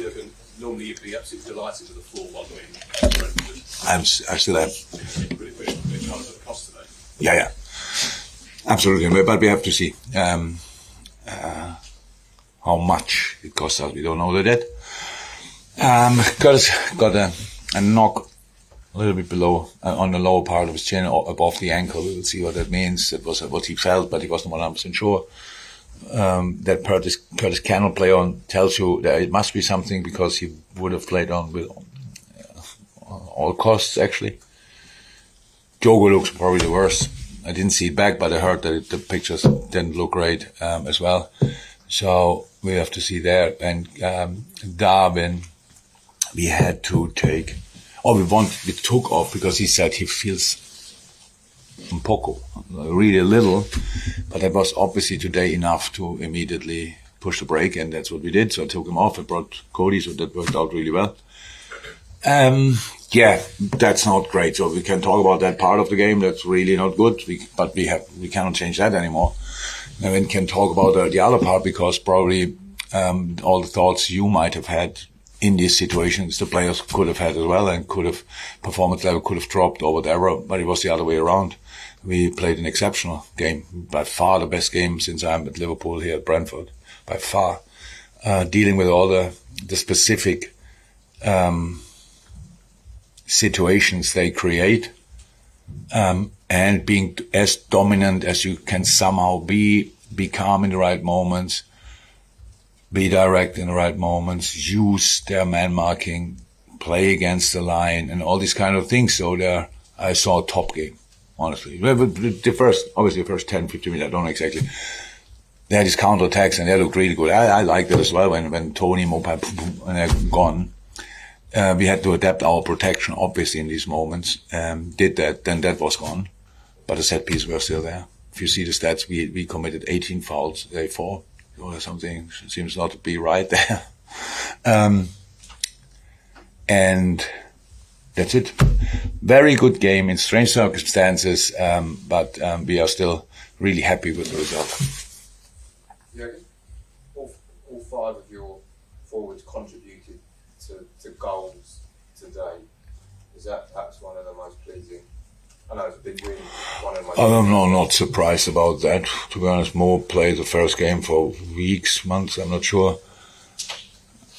looking. Normally you'd be absolutely delighted with the 4-1 win. Brentford. I still am. Really wish they tried to cost today. Yeah. Absolutely. But we have to see how much it costs us. We don't know that. Curtis got a knock a little bit below, on the lower part of his chin, above the ankle. We will see what that means. It was what he felt, but he wasn't 100% sure. That Curtis cannot play on tells you that it must be something, because he would have played on with all costs, actually. Diogo looks probably the worst. I didn't see it back, but I heard that the pictures didn't look great as well. So we have to see there. And Darwin, we had to take, we took off because he said he feels un poco, really a little, but that was obviously today enough to immediately push the brake, and that's what we did. So I took him off. I brought Cody, so that worked out really well. Yeah, that's not great. So we can talk about that part of the game. That's really not good. But we cannot change that anymore. And we can talk about the other part, because probably all the thoughts you might have had in these situations, the players could have had as well, and performance level could have dropped or whatever. But it was the other way around. We played an exceptional game, by far the best game since I'm at Liverpool here at Brentford, by far. Dealing with all the specific situations they create, and being as dominant as you can somehow be calm in the right moments, be direct in the right moments, use their man marking, play against the line, and all these kind of things. So there, I saw a top game. Honestly, the first 10, 15 minutes, I don't know exactly. They had these counter-attacks, and they looked really good. I liked it as well when Tony, Mopai, and they're gone. We had to adapt our protection, obviously, in these moments. Did that, then that was gone. But the set pieces were still there. If you see the stats, we committed 18 fouls, day 4, or something. Seems not to be right there. And that's it. Very good game in strange circumstances, but we are still really happy with the result. Jurgen, all 5 of your forwards contributed to goals today. Is that perhaps one of the most pleasing? I know it's a big win. I'm not surprised about that. To be honest, Mo played the first game for weeks, months, I'm not sure.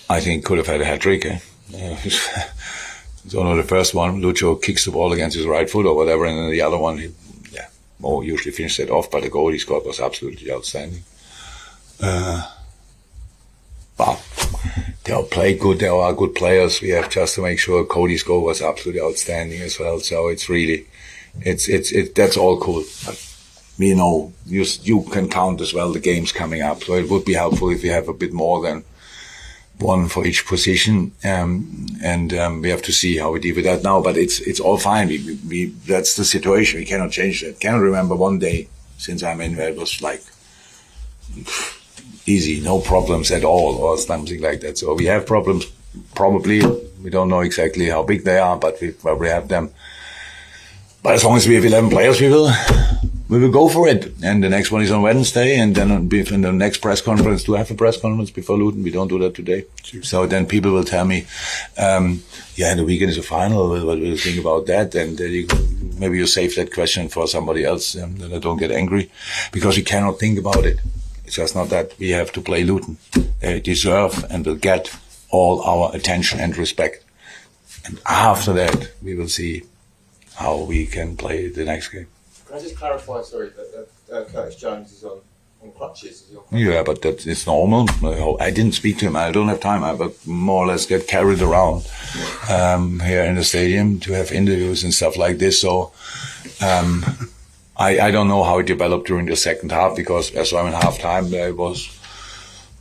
I think could have had a hat-trick. So no, the first one, Lucho kicks the ball against his right foot or whatever, and then the other one, Mo usually finished it off, but the goal he scored was absolutely outstanding. But they all play good, they are good players. We have just to make sure Cody's goal was absolutely outstanding as well. So it's really, that's all cool. But we know you can count as well the games coming up. So it would be helpful if we have a bit more than one for each position, and we have to see how we deal with that now. But it's all fine. We that's the situation. We cannot change that. Cannot remember one day since I'm in where it was like easy, no problems at all, or something like that. So we have problems, probably. We don't know exactly how big they are, but we probably have them. But as long as we have 11 players, we will go for it. And the next one is on Wednesday, and then in the next press conference, do I have a press conference before Luton? We don't do that today. Sure. So then people will tell me, the weekend is a final, what do you think about that? And maybe you save that question for somebody else, that I don't get angry, because we cannot think about it. It's just not that we have to play Luton. They deserve and will get all our attention and respect. And after that, we will see how we can play the next game. Can I just clarify, sorry, that Curtis Jones is on crutches? Yeah, but it's normal. I didn't speak to him. I don't have time. I more or less get carried around here in the stadium to have interviews and stuff like this. So I don't know how it developed during the second half, because as I'm in half-time, it was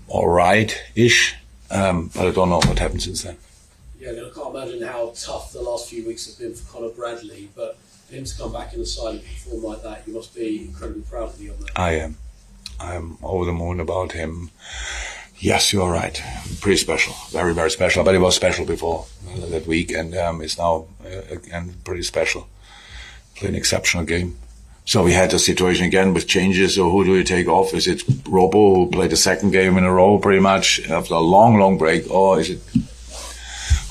all right-ish. But I don't know what happened since then. Yeah, I can't imagine how tough the last few weeks have been for Conor Bradley, but for him to come back in the side and perform like that, you must be incredibly proud of him on that. I am. I'm over the moon about him. Yes, you're right. Pretty special. Very, very special. But it was special before that week, and it's now again pretty special. Played an exceptional game. So we had the situation again with changes. So who do you take off? Is it Robbo, who played the second game in a row pretty much after a long break? Or is it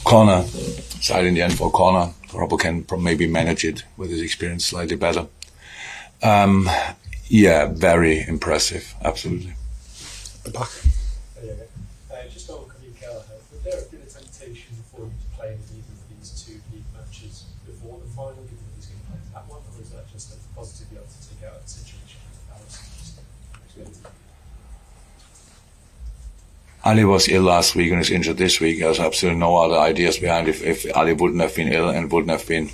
Connor? Decided in the end for Connor. Robbo can maybe manage it with his experience slightly better. Yeah, very impressive. Absolutely. The back. Just on Covey Kelleher, would there have been a temptation for you to play in either of these two league matches before the final, given that he's going to play that one, or is that just a positive be able to take out the situation? Ali was ill last week and is injured this week. There's absolutely no other ideas behind. If Ali wouldn't have been ill and wouldn't have been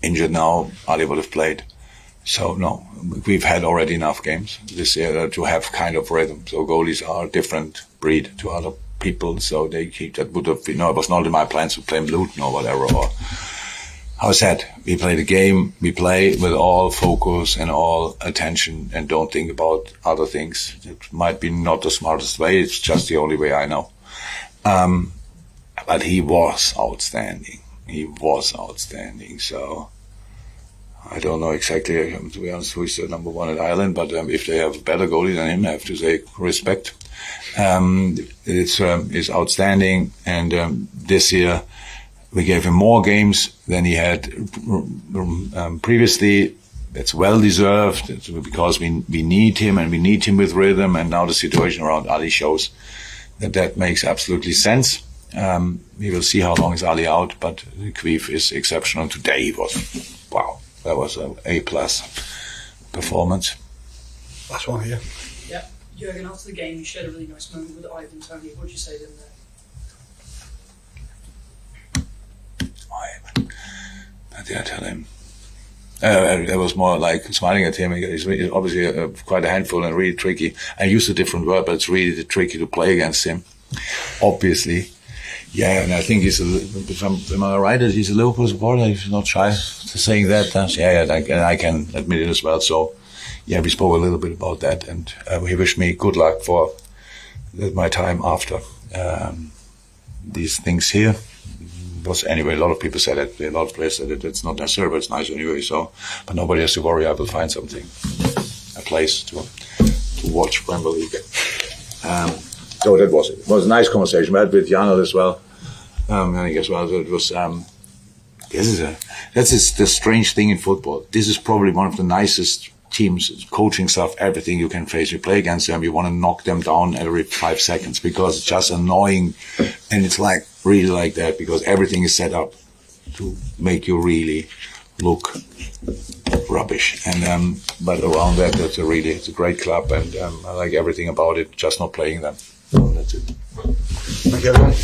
injured now, Ali would have played. So no, we've had already enough games this year to have kind of rhythm. So goalies are a different breed to other people. So they keep, that would have been, no, it was not in my plans to play Luton or whatever. Or how I said, we play the game, we play with all focus and all attention and don't think about other things. It might be not the smartest way. It's just the only way I know. But he was outstanding. So I don't know exactly, to be honest, who is the number one at Ireland, but if they have a better goalie than him, I have to say respect. It's outstanding, and this year we gave him more games than he had previously. That's well deserved. It's because we need him, and we need him with rhythm, and now the situation around Ali shows that makes absolutely sense. We will see how long is Ali out, but Queef is exceptional. Today he was, wow. That was an A+ performance. Last one here. Yeah, Jurgen, after the game, you shared a really nice moment with Ivan Toney. What did you say to him there? What did I tell him? It was more like smiling at him. He's obviously quite a handful and really tricky. I used a different word, but it's really tricky to play against him, obviously. Yeah, and I think am I right that he's a Liverpool supporter? He's not shy to saying that. And I can admit it as well. So, yeah, we spoke a little bit about that, and he wished me good luck for my time after these things here. But anyway, a lot of people said it. A lot of players said it. It's not necessary, but it's nice anyway. So, but nobody has to worry. I will find something, a place to watch Premier League. So that was it. It was a nice conversation. We had with Janel as well. I guess well, it was. That's the strange thing in football. This is probably one of the nicest teams, coaching staff, everything you can face. You play against them, you want to knock them down every 5 seconds because it's just annoying, and it's like really like that because everything is set up to make you really look rubbish. And but around that, it's a great club, and I like everything about it. Just not playing them. So that's it. Thank you, everyone.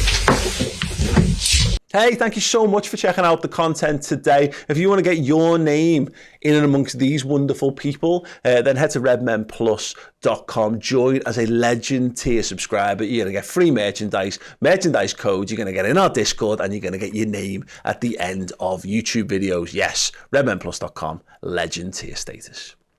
Hey, thank you so much for checking out the content today. If you want to get your name in and amongst these wonderful people, then head to redmenplus.com. Join as a Legend tier subscriber. You're going to get free merchandise codes. You're going to get in our Discord, and you're going to get your name at the end of YouTube videos. Yes, redmenplus.com, Legend tier status.